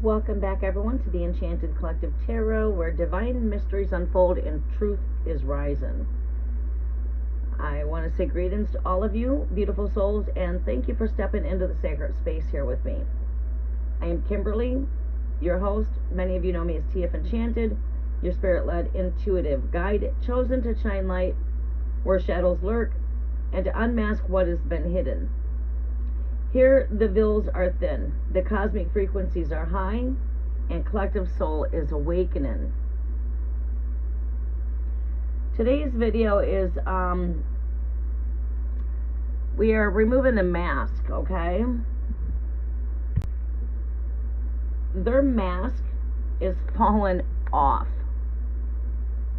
Welcome back, everyone, to the Enchanted Collective Tarot, where divine mysteries unfold and truth is rising. I want to say greetings to all of you, beautiful souls, and thank you for stepping into the sacred space here with me. I am Kimberly, your host. Many of you know me as TF Enchanted, your spirit-led intuitive guide, chosen to shine light where shadows lurk and to unmask what has been hidden. Here, the veils are thin, the cosmic frequencies are high, and collective soul is awakening. Today's video is, we are removing the mask, okay? Their mask is falling off,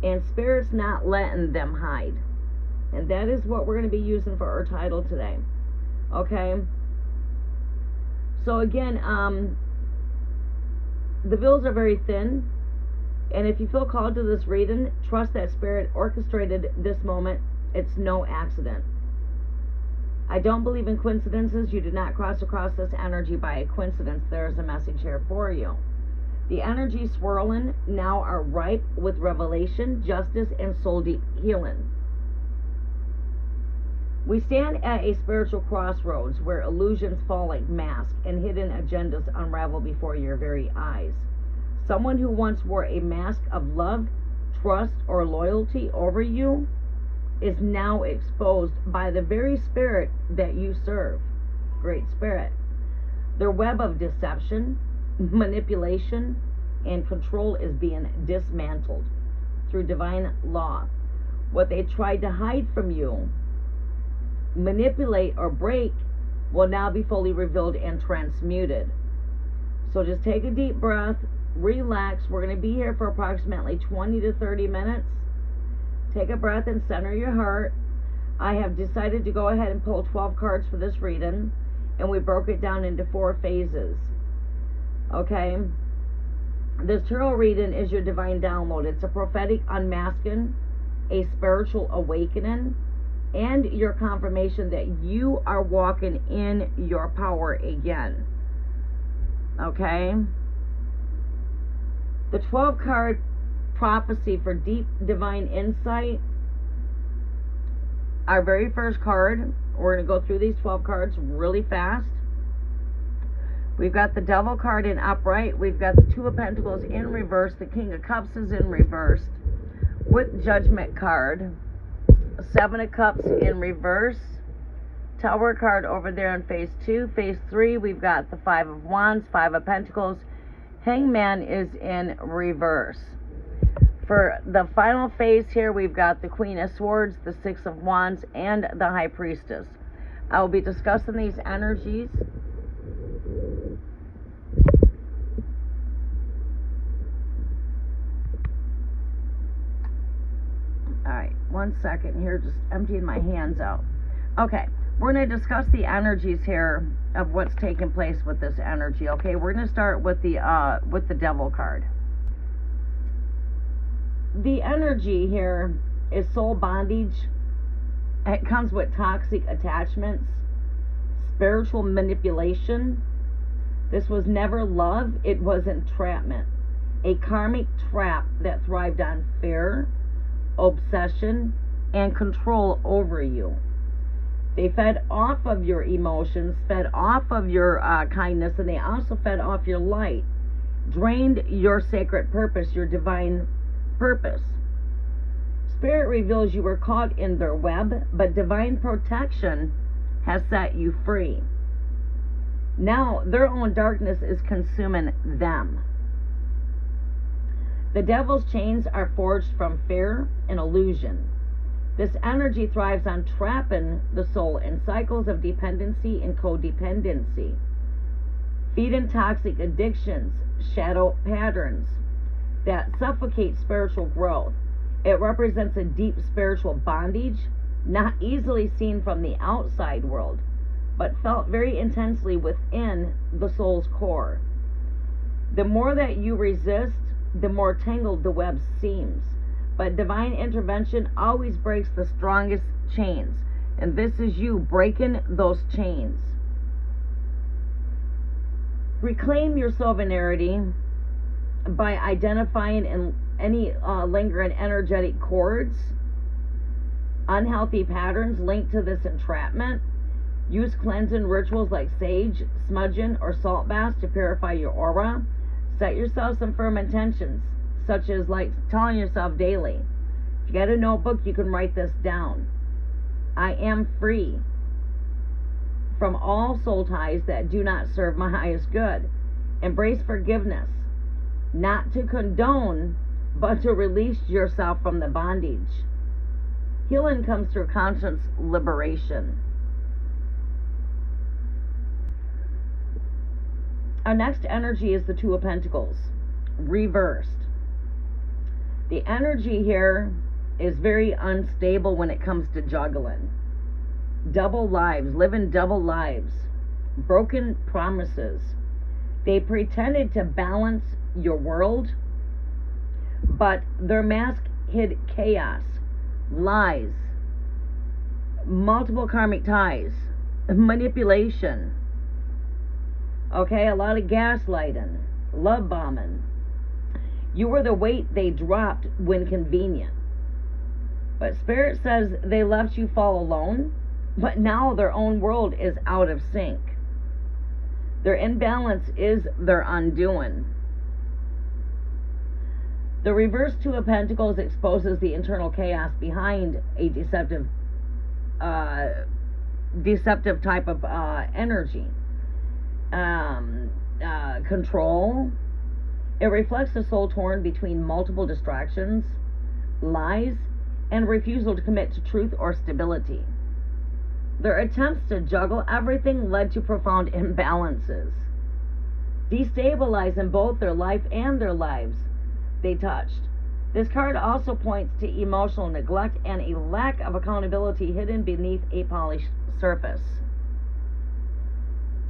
and Spirit's not letting them hide. And that is what we're going to be using for our title today, okay? So again, the veils are very thin, and if you feel called to this reading, trust that Spirit orchestrated this moment. It's no accident. I don't believe in coincidences. You did not cross across this energy by a coincidence. There is a message here for you. The energies swirling now are ripe with revelation, justice, and soul deep healing. We stand at a spiritual crossroads where illusions fall like masks and hidden agendas unravel before your very eyes. Someone who once wore a mask of love, trust, or loyalty over you is now exposed by the very Spirit that you serve. Great Spirit. Their web of deception, manipulation, and control is being dismantled through divine law. What they tried to hide from you, manipulate, or break will now be fully revealed and transmuted. So just take a deep breath, relax. We're going to be here for approximately 20 to 30 minutes. Take a breath and center your heart. I have decided to go ahead and pull 12 cards for this reading, and we broke it down into 4 phases. Okay? This tarot reading is your divine download. It's a prophetic unmasking, a spiritual awakening, and your confirmation that you are walking in your power again. Okay? The 12 card prophecy for deep divine insight. Our very first card, we're going to go through these 12 cards really fast. We've got the Devil card in upright. We've got the 2 of Pentacles in reverse. The King of Cups is in reverse. With Judgment card. 7 of Cups in reverse. Tower card over there in phase 2. Phase 3, we've got the 5 of Wands, 5 of Pentacles. Hangman is in reverse. For the final phase here, we've got the Queen of Swords, the 6 of Wands, and the High Priestess. I will be discussing these energies. Alright, 1 second here, just emptying my hands out. Okay, we're going to discuss the energies here of what's taking place with this energy. Okay, we're going to start with the Devil card. The energy here is soul bondage. It comes with toxic attachments, spiritual manipulation. This was never love, it was entrapment. A karmic trap that thrived on fear, obsession, and control over you. They fed off of your emotions, fed off of your kindness, and they also fed off your light, drained your sacred purpose, your divine purpose. Spirit reveals you were caught in their web, but divine protection has set you free. Now their own darkness is consuming them. The devil's chains are forged from fear and illusion. This energy thrives on trapping the soul in cycles of dependency and codependency, feeding toxic addictions, shadow patterns that suffocate spiritual growth. It represents a deep spiritual bondage, not easily seen from the outside world, but felt very intensely within the soul's core. The more that you resist, the more tangled the web seems. But divine intervention always breaks the strongest chains. And this is you breaking those chains. Reclaim your sovereignty by identifying any lingering energetic cords, unhealthy patterns linked to this entrapment. Use cleansing rituals like sage, smudging, or salt baths to purify your aura. Set yourself some firm intentions, such as like telling yourself daily. If you get a notebook, you can write this down. I am free from all soul ties that do not serve my highest good. Embrace forgiveness, not to condone, but to release yourself from the bondage. Healing comes through conscious liberation. Our next energy is the Two of Pentacles, reversed. The energy here is very unstable when it comes to juggling. Double lives, living double lives, broken promises. They pretended to balance your world, but their mask hid chaos, lies, multiple karmic ties, manipulation. Okay, a lot of gaslighting, love bombing. You were the weight they dropped when convenient. But Spirit says they left you fall alone, but now their own world is out of sync. Their imbalance is their undoing. The reverse Two of Pentacles exposes the internal chaos behind a deceptive type of energy. Control. It reflects a soul torn between multiple distractions, lies, and refusal to commit to truth or stability. Their attempts to juggle everything led to profound imbalances, destabilizing both their life and their lives they touched. This card also points to emotional neglect and a lack of accountability hidden beneath a polished surface.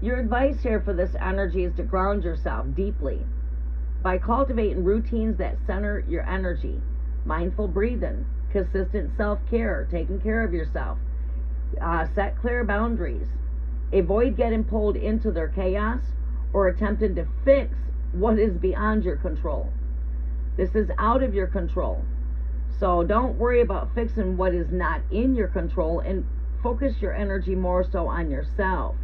Your advice here for this energy is to ground yourself deeply by cultivating routines that center your energy. Mindful breathing, consistent self-care, taking care of yourself. Set clear boundaries. Avoid getting pulled into their chaos or attempting to fix what is beyond your control. This is out of your control. So don't worry about fixing what is not in your control and focus your energy more so on yourself.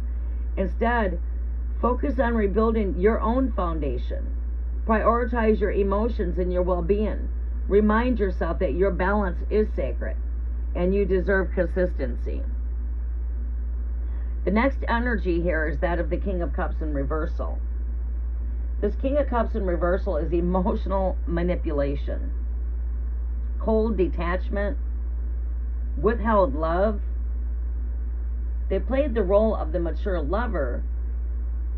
Instead, focus on rebuilding your own foundation. Prioritize your emotions and your well-being. Remind yourself that your balance is sacred and you deserve consistency. The next energy here is that of the King of Cups in reversal. This King of Cups in reversal is emotional manipulation, cold detachment, withheld love. They played the role of the mature lover,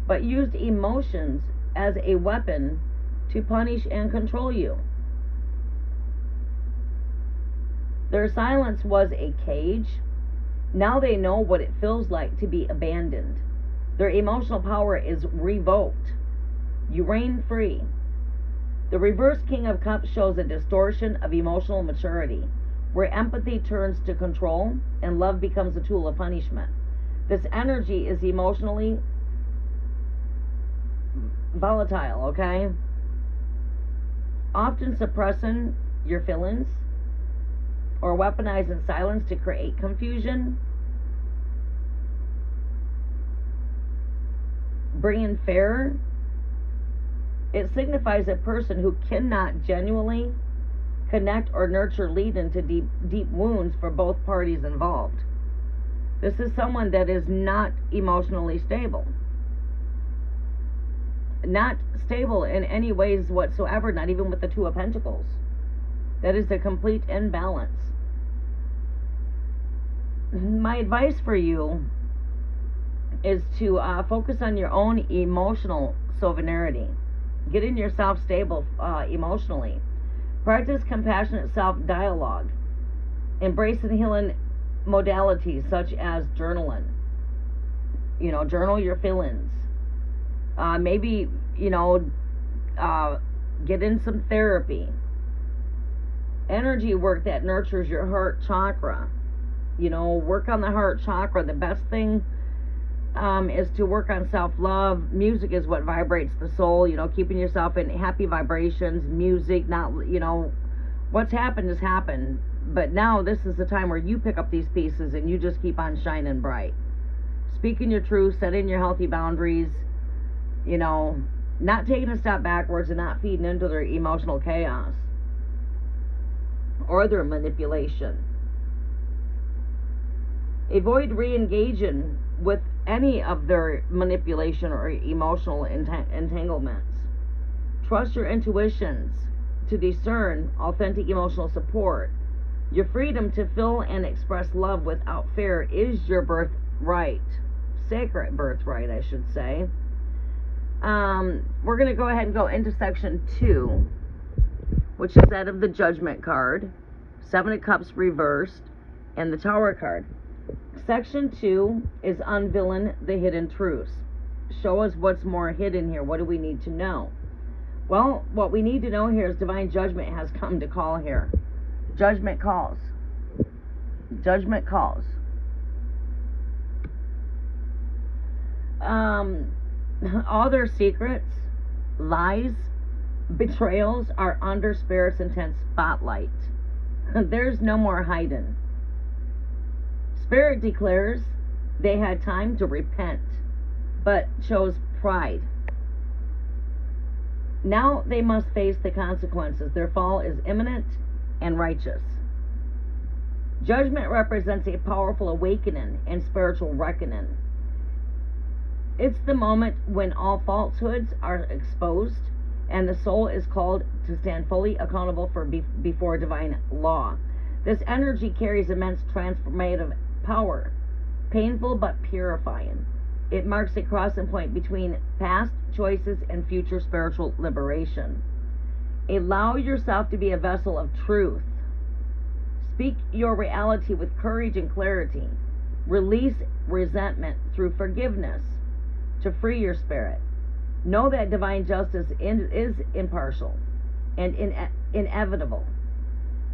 but used emotions as a weapon to punish and control you. Their silence was a cage. Now they know what it feels like to be abandoned. Their emotional power is revoked. You reign free. The reverse King of Cups shows a distortion of emotional maturity, where empathy turns to control and love becomes a tool of punishment. This energy is emotionally volatile, okay? Often suppressing your feelings or weaponizing silence to create confusion. Bringing fear. It signifies a person who cannot genuinely connect or nurture, lead into deep wounds for both parties involved. This is someone that is not emotionally stable. Not stable in any ways whatsoever, not even with the Two of Pentacles. That is a complete imbalance. My advice for you is to focus on your own emotional sovereignty. Getting yourself stable emotionally. Practice compassionate self-dialogue. Embrace and healing modalities such as journaling. Journal your feelings. Maybe, get in some therapy. Energy work that nurtures your heart chakra. Work on the heart chakra. The best thing is to work on self-love. Music is what vibrates the soul, you know, keeping yourself in happy vibrations. Music, not, you know, what's happened has happened, but now this is the time where you pick up these pieces and you just keep on shining bright, speaking your truth, setting your healthy boundaries, you know, not taking a step backwards and not feeding into their emotional chaos or their manipulation. Avoid re-engaging with any of their manipulation or emotional entanglements. Trust your intuitions to discern authentic emotional support. Your freedom to feel and express love without fear is your birthright. Sacred birthright, I should say. We're going to go ahead and go into section 2, which is that of the Judgment card, 7 of Cups reversed, and the Tower card. Section 2 is unveiling the hidden truths. Show us what's more hidden here. What do we need to know? Well, what we need to know here is divine judgment has come to call here. Judgment calls. Judgment calls. All their secrets, lies, betrayals are under Spirit's intense spotlight. There's no more hiding. Spirit declares they had time to repent, but chose pride. Now they must face the consequences. Their fall is imminent and righteous. Judgment represents a powerful awakening and spiritual reckoning. It's the moment when all falsehoods are exposed and the soul is called to stand fully accountable before divine law. This energy carries immense transformative power, painful but purifying. It marks a crossing point between past choices and future spiritual liberation. Allow yourself to be a vessel of truth. Speak your reality with courage and clarity. Release resentment through forgiveness to free your spirit. Know that divine justice is impartial and inevitable.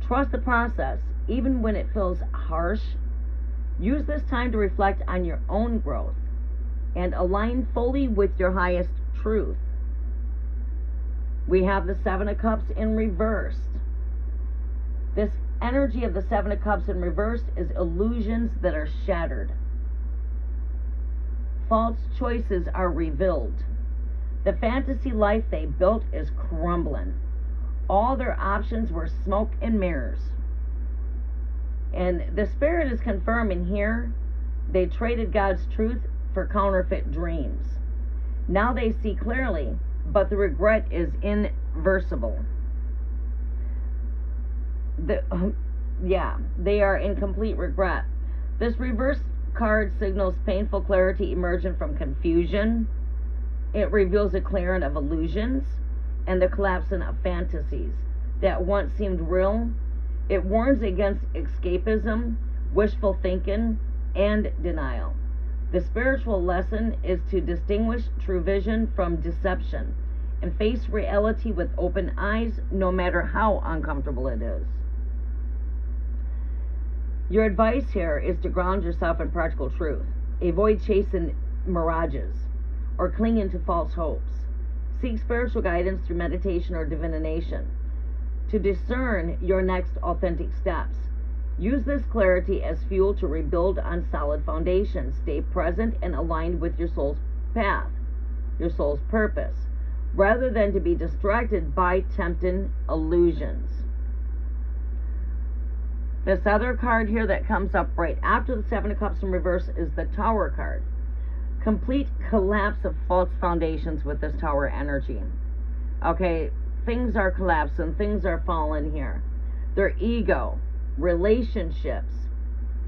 Trust the process, even when it feels harsh. Use this time to reflect on your own growth and align fully with your highest truth. We have the 7 of Cups in reversed. This energy of the 7 of Cups in reversed is illusions that are shattered. False choices are revealed. The fantasy life they built is crumbling. All their options were smoke and mirrors. And the Spirit is confirming here they traded God's truth for counterfeit dreams. Now they see clearly, but the regret is irreversible. They are in complete regret. This reverse card signals painful clarity emerging from confusion. It reveals a clearing of illusions and the collapsing of fantasies that once seemed real. It warns against escapism, wishful thinking, and denial. The spiritual lesson is to distinguish true vision from deception and face reality with open eyes, no matter how uncomfortable it is. Your advice here is to ground yourself in practical truth. Avoid chasing mirages or clinging to false hopes. Seek spiritual guidance through meditation or divination to discern your next authentic steps. Use this clarity as fuel to rebuild on solid foundations. Stay present and aligned with your soul's path, your soul's purpose, rather than to be distracted by tempting illusions. This other card here that comes up right after the 7 of Cups in reverse is the Tower card. Complete collapse of false foundations with this Tower energy. Okay, things are collapsing, things are falling here. Their ego, relationships,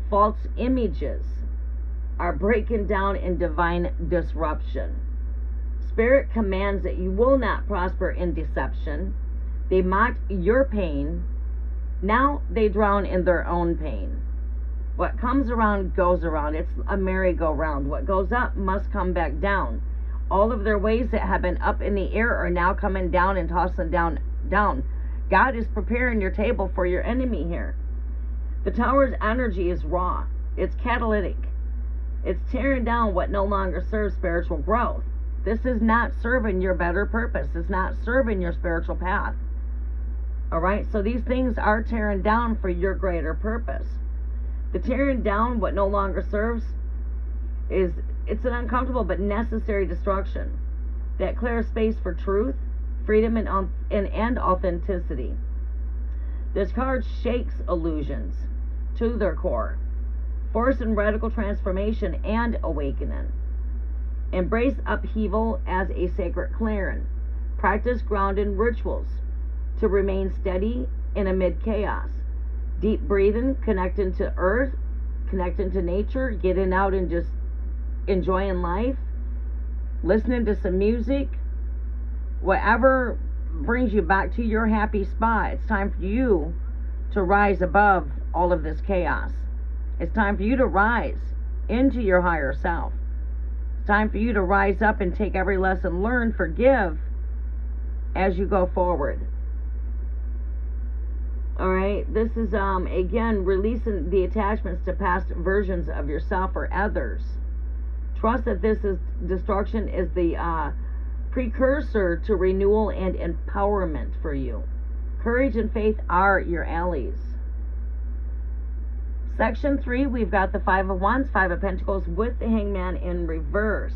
false images are breaking down in divine disruption. Spirit commands that you will not prosper in deception. They mocked your pain. Now they drown in their own pain. What comes around goes around. It's a merry-go-round. What goes up must come back down. All of their ways that have been up in the air are now coming down and tossing down. God is preparing your table for your enemy here. The Tower's energy is raw. It's catalytic. It's tearing down what no longer serves spiritual growth. This is not serving your better purpose. It's not serving your spiritual path. All right, so these things are tearing down for your greater purpose. The tearing down what no longer serves it's an uncomfortable but necessary destruction that clears space for truth, freedom, and authenticity. This card shakes illusions to their core, forcing radical transformation and awakening. Embrace upheaval as a sacred clearing. Practice grounding rituals to remain steady in amid chaos. Deep breathing, connecting to earth, connecting to nature, getting out and just enjoying life, listening to some music, whatever brings you back to your happy spot. It's time for you to rise above all of this chaos. It's time for you to rise into your higher self. It's time for you to rise up and take every lesson learned, forgive as you go forward. All right, this is again releasing the attachments to past versions of yourself or others. Trust that this destruction is the precursor to renewal and empowerment for you. Courage and faith are your allies. Section 3, we've got the Five of Wands, Five of Pentacles with the Hangman in reverse.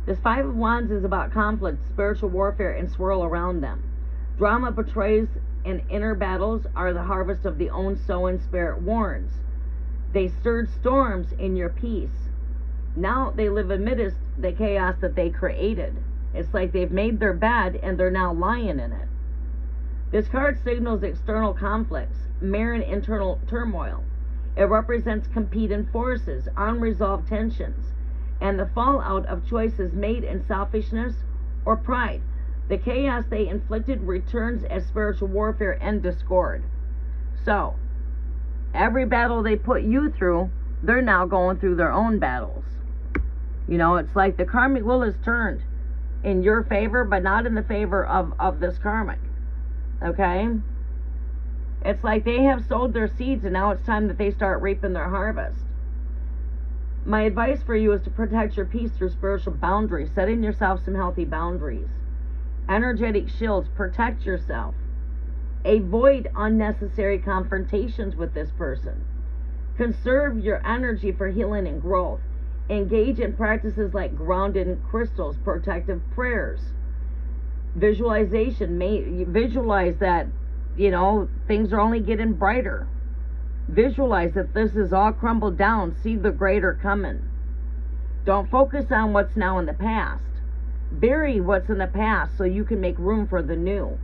This Five of Wands is about conflict, spiritual warfare, and swirl around them. Drama portrays and inner battles are the harvest of the own sowing, spirit warns. They stirred storms in your peace. Now they live amidst the chaos that they created. It's like they've made their bed and they're now lying in it. This card signals external conflicts, mirroring internal turmoil. It represents competing forces, unresolved tensions, and the fallout of choices made in selfishness or pride. The chaos they inflicted returns as spiritual warfare and discord. So, every battle they put you through, they're now going through their own battles. You know, it's like the karmic wheel is turned in your favor, but not in the favor of this karmic. Okay? It's like they have sowed their seeds, and now it's time that they start reaping their harvest. My advice for you is to protect your peace through spiritual boundaries, setting yourself some healthy boundaries. Energetic shields, protect yourself. Avoid unnecessary confrontations with this person. Conserve your energy for healing and growth. Engage in practices like grounding crystals, protective prayers, visualization. Visualize that, you know, things are only getting brighter. Visualize that this is all crumbled down. See the greater coming. Don't focus on what's now in the past. Bury what's in the past so you can make room for the new.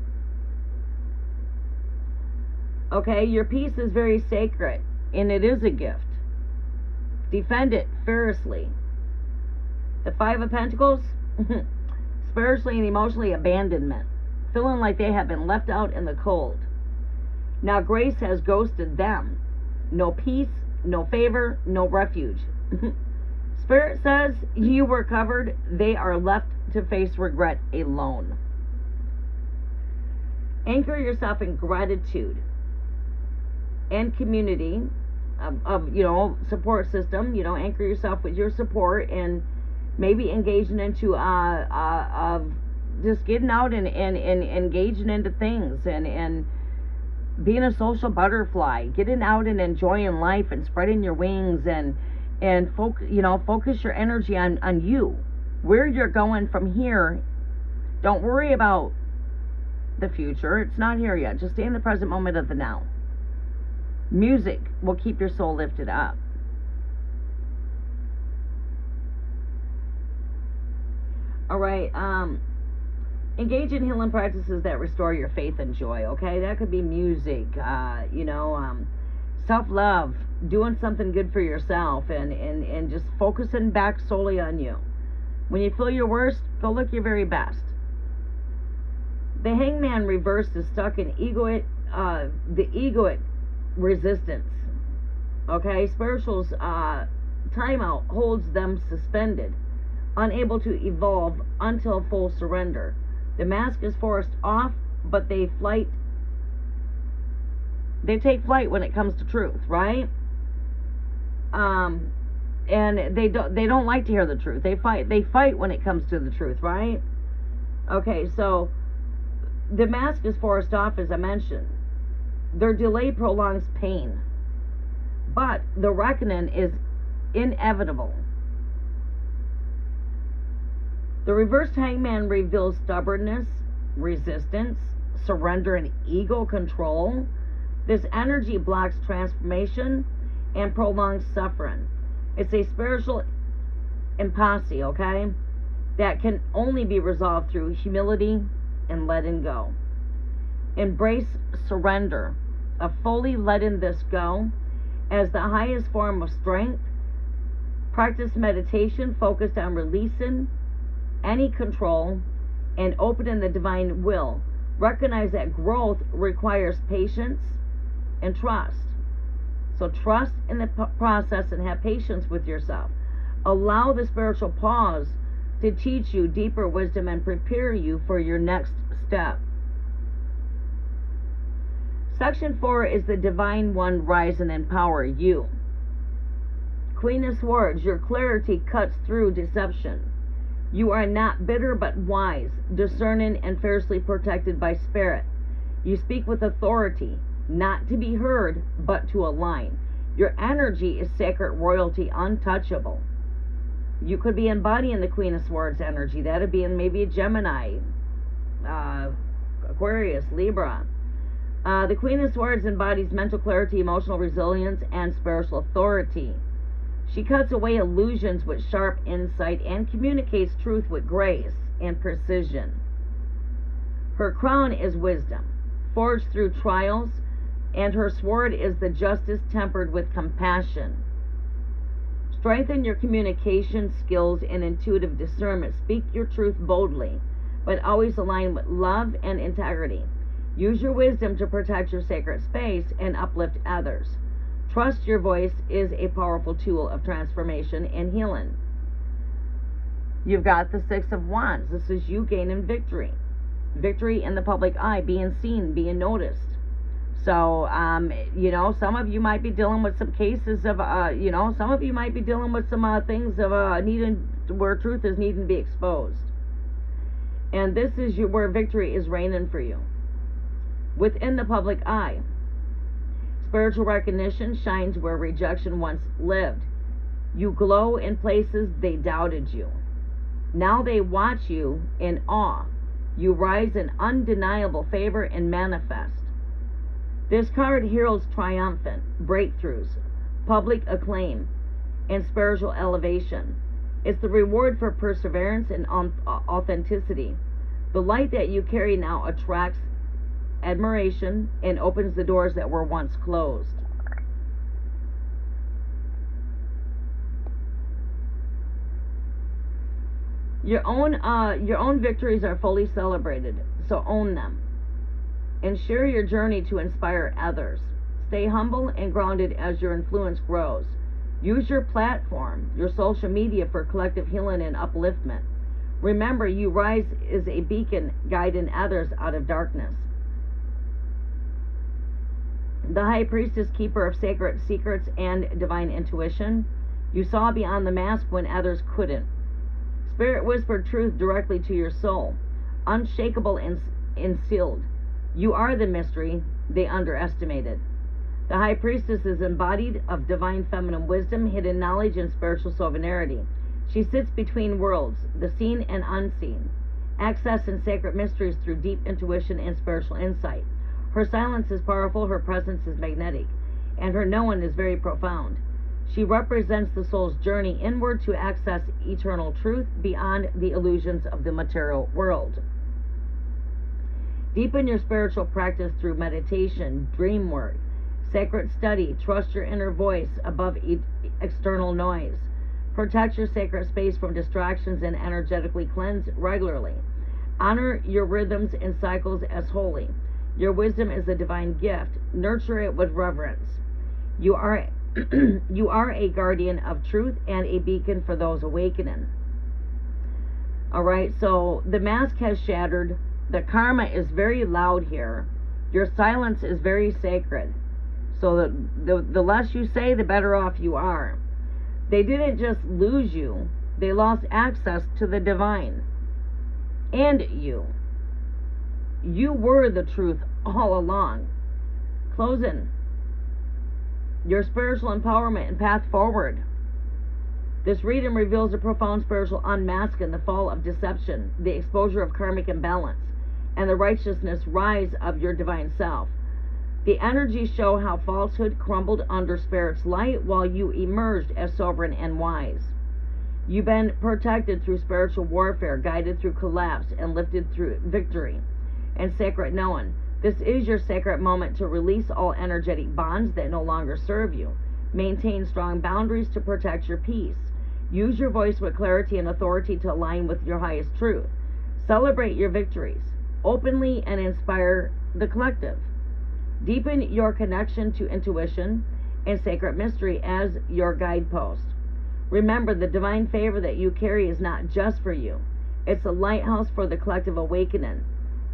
Okay, your peace is very sacred, and it is a gift. Defend it fiercely. The Five of Pentacles, spiritually and emotionally abandonment, feeling like they have been left out in the cold. Now grace has ghosted them. No peace, no favor, no refuge. Spirit says you were covered. They are left to face regret alone. Anchor yourself in gratitude and community of you know, support system. You know, anchor yourself with your support and maybe engaging into just getting out and engaging into things and being a social butterfly, getting out and enjoying life and spreading your wings and focus your energy on you, where you're going from here. Don't worry about the future. It's not here yet. Just stay in the present moment of the now. Music will keep your soul lifted up. All right. Engage in healing practices that restore your faith and joy. Okay, that could be music. Self-love, doing something good for yourself, and just focusing back solely on you. When you feel your worst, go look your very best. The Hangman reversed is stuck in the egoic resistance. Okay, spiritual's timeout holds them suspended, unable to evolve until full surrender. The mask is forced off, but they take flight when it comes to truth, right? And they don't like to hear the truth. They fight when it comes to the truth, right? Okay, so the mask is forced off, as I mentioned. Their delay prolongs pain, but the reckoning is inevitable. The reversed hangman reveals stubbornness, resistance, surrender, and ego control. This energy blocks transformation and prolongs suffering. It's a spiritual impasse, okay, that can only be resolved through humility and letting go. Embrace surrender, of fully letting this go as the highest form of strength. Practice meditation focused on releasing any control and opening the divine will. Recognize that growth requires patience and trust. So trust in the process and have patience with yourself. Allow the spiritual pause to teach you deeper wisdom and prepare you for your next step. Section 4 is the Divine One rise and empower you. Queen of Swords, your clarity cuts through deception. You are not bitter but wise, discerning, and fiercely protected by spirit. You speak with authority, not to be heard, but to align. Your energy is sacred royalty, untouchable. You could be embodying the Queen of Swords energy. That would be in maybe a Gemini, Aquarius, Libra. The Queen of Swords embodies mental clarity, emotional resilience, and spiritual authority. She cuts away illusions with sharp insight and communicates truth with grace and precision. Her crown is wisdom, forged through trials, and her sword is the justice tempered with compassion. Strengthen your communication skills and intuitive discernment. Speak your truth boldly, but always align with love and integrity. Use your wisdom to protect your sacred space and uplift others. Trust your voice is a powerful tool of transformation and healing. You've got the Six of Wands. This is you gaining victory. Victory in the public eye, being seen, being noticed. So, some of you might be dealing with some cases of, some of you might be dealing with some things of where truth is needing to be exposed. And this is where victory is reigning for you. Within the public eye, spiritual recognition shines where rejection once lived. You glow in places they doubted you. Now they watch you in awe. You rise in undeniable favor and manifest. This card heralds triumphant breakthroughs, public acclaim, and spiritual elevation. It's the reward for perseverance and authenticity. The light that you carry now attracts admiration and opens the doors that were once closed. Your own victories are fully celebrated, so own them. And share your journey to inspire others. Stay humble and grounded as your influence grows. Use your platform, your social media, for collective healing and upliftment. Remember, you rise as a beacon guiding others out of darkness. The High Priestess, keeper of sacred secrets and divine intuition. You saw beyond the mask when others couldn't. Spirit whispered truth directly to your soul, unshakable and sealed. You are the mystery they underestimated. The High Priestess is embodied of divine feminine wisdom, hidden knowledge, and spiritual sovereignty. She sits between worlds, the seen and unseen, accessing sacred mysteries through deep intuition and spiritual insight. Her silence is powerful, her presence is magnetic, and her knowing is very profound. She represents the soul's journey inward to access eternal truth beyond the illusions of the material world. Deepen your spiritual practice through meditation, dream work, sacred study. Trust your inner voice above external noise. Protect your sacred space from distractions and energetically cleanse regularly. Honor your rhythms and cycles as holy. Your wisdom is a divine gift. Nurture it with reverence. You are a guardian of truth and a beacon for those awakening. Alright, so the mask has shattered. The karma is very loud here. Your silence is very sacred. So the less you say, the better off you are. They didn't just lose you, they lost access to the divine and you. You were the truth all along. Closing. Your spiritual empowerment and path forward. This reading reveals a profound spiritual unmasking the fall of deception, the exposure of karmic imbalance, and the righteousness rise of your divine self. The energies show how falsehood crumbled under Spirit's light while you emerged as sovereign and wise. You've been protected through spiritual warfare, guided through collapse, and lifted through victory and sacred knowing. This is your sacred moment to release all energetic bonds that no longer serve you. Maintain strong boundaries to protect your peace. Use your voice with clarity and authority to align with your highest truth. Celebrate your victories openly and inspire the collective. Deepen your connection to intuition and sacred mystery as your guidepost. Remember, the divine favor that you carry is not just for you. It's a lighthouse for the collective awakening.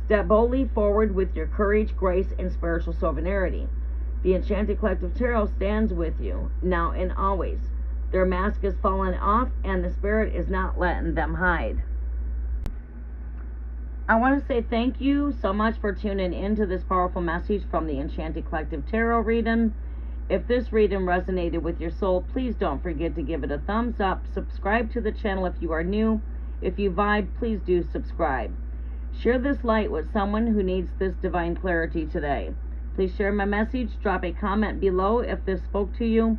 Step boldly forward with your courage, grace, and spiritual sovereignty. The Enchanted Collective Tarot stands with you, now and always. Their mask is fallen off, and the Spirit is not letting them hide. I want to say thank you so much for tuning into this powerful message from the Enchanted Collective Tarot reading. If this reading resonated with your soul, please don't forget to give it a thumbs up. Subscribe to the channel if you are new. If you vibe, please do subscribe. Share this light with someone who needs this divine clarity today. Please share my message. Drop a comment below if this spoke to you.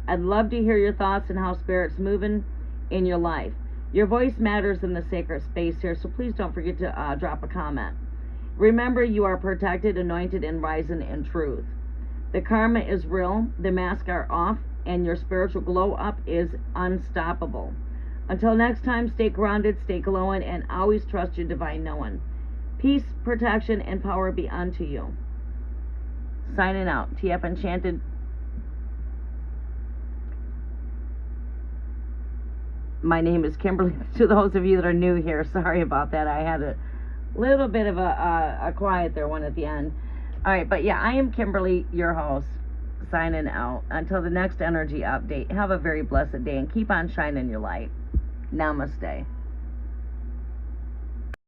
I'd love to hear your thoughts on how Spirit's moving in your life. Your voice matters in the sacred space here, so please don't forget to drop a comment. Remember, you are protected, anointed, and rising in truth. The karma is real, the masks are off, and your spiritual glow up is unstoppable. Until next time, stay grounded, stay glowing, and always trust your divine knowing. Peace, protection, and power be unto you. Signing out. TF Enchanted. My name is Kimberly. To those of you that are new here, sorry about that. I had a little bit of a quiet there one at the end. All right, but yeah, I am Kimberly, your host, signing out. Until the next energy update, have a very blessed day and keep on shining your light. Namaste.